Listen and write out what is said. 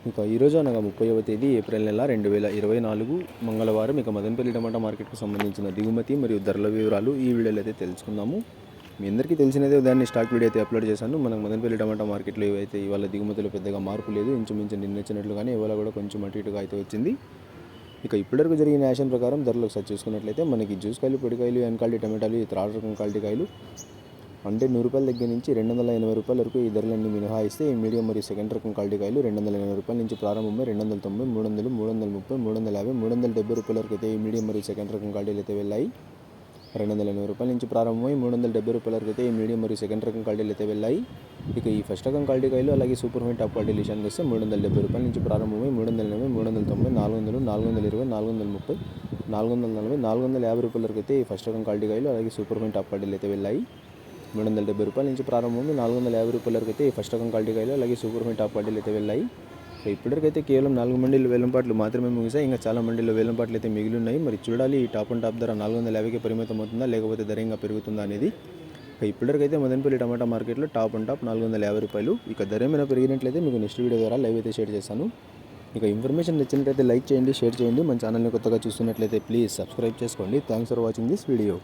ఇక ఈరోజు అనగా 30వ తేదీ ఏప్రిల్ నెల 2024 మంగళవారం. ఇక మదనపల్లి టమాటా మార్కెట్కు సంబంధించిన దిగుమతి మరియు ధరల వివరాలు ఈ వీడియోలో అయితే తెలుసుకుందాము. మీ అందరికీ తెలిసినదే ఉదయాన్నే స్టాక్ వీడియో అయితే అప్లోడ్ చేశాను. మనకు మదనపల్లి టమాటా మార్కెట్లో ఇవైతే ఇవాళ దిగుమతిలో పెద్దగా మార్పు లేదు, ఇంచుమించు నిన్నచ్చినట్లుగానే ఇవాళ కూడా కొంచెం అటు ఇటుగా అయితే వచ్చింది. ఇక ఇప్పటివరకు జరిగిన యాక్షన్ ప్రకారం ధరలు ఒకసారి చూసుకున్నట్లయితే మనకి జ్యూస్ కాయలు, పొడికాయలు, ఎన్ క్వాలిటీ టమాటాలు, ఇతర ఆర్డర్ రకం క్వాలిటీ కాయలు అంటే ₹100 దగ్గర నుంచి ₹280 వరకు ఈ ధరలన్నీ మినహాయిస్తే ఈ మీడియం మరియు సెకండ్ రకం క్వాలిటీ కాయలు ₹280 నుంచి ప్రారంభమై ₹290, ₹300, ₹330, ₹350, ₹370 వరకు అయితే ఈ మీడియం మరియు సెకండ్ రకం క్వాలిటీలు అయితే వెళ్ళాయి. ₹280 నుంచి ప్రారంభమై ₹370 వరకు అయితే ఈ మీడియం మరియు సెకండ్ రకం క్వాలిటీలు అయితే వెళ్ళాయి. ఇక ఈ ఫస్ట్ రకం క్వాలిటీ కాయలు అలాగే సూపర్ ఫైన్ టాప్ క్వాలిటీ విషయానికి వస్తే ₹370 నుంచి ప్రారంభమై ₹380, ₹390, ₹400, ₹420, ₹430, ₹440, ₹450 వరకు అయితే ఈ ఫస్ట్ రకం క్వాలిటీ కాయలు అలాగే సూపర్ ఫైన్ టాప్ క్వాలిటీలు అయితే వెళ్ళాయి. ₹370 నుంచి ప్రారంభమై ₹450 వరకు అయితే ఈ ఫస్ట్ రకం క్వాలిటీ కాయలు అలాగే సూపర్ ఫైన్ టాప్ క్వాలిటీలు అయితే వెళ్ళాయి. ఇప్పటివరకైతే కేవలం 4 మండీలు వేలంపాట్లు మాత్రమే ముగిసాయి. ఇంకా చాలా మండీల్లో వేలంపాట్లు అయితే మిగిలి ఉన్నాయి. మరి చూడాలి ఈ టాప్ అండ్ టాప్ ధర 450కి పరిమితం అవుతుందా లేకపోతే ధర ఇంకా పెరుగుతుందా అనేది. ఇప్పటివరకైతే మదనపల్లి టమాటా మార్కెట్లో టాప్ అండ్ టాప్ ₹450. ఇక ధర ఏమైనా పెరిగినట్లయితే మీకు నెక్స్ట్ వీడియో ద్వారా లైవ్ అయితే షేర్ చేస్తాను. ఇక ఇన్ఫర్మేషన్ నచ్చినట్లయితే లైక్ చేయండి, షేర్ చేయండి. మన ఛానల్ని కొత్తగా చూస్తున్నట్లయితే ప్లీజ్ సబ్స్క్రైబ్ చేసుకోండి. Thanks for watching this video.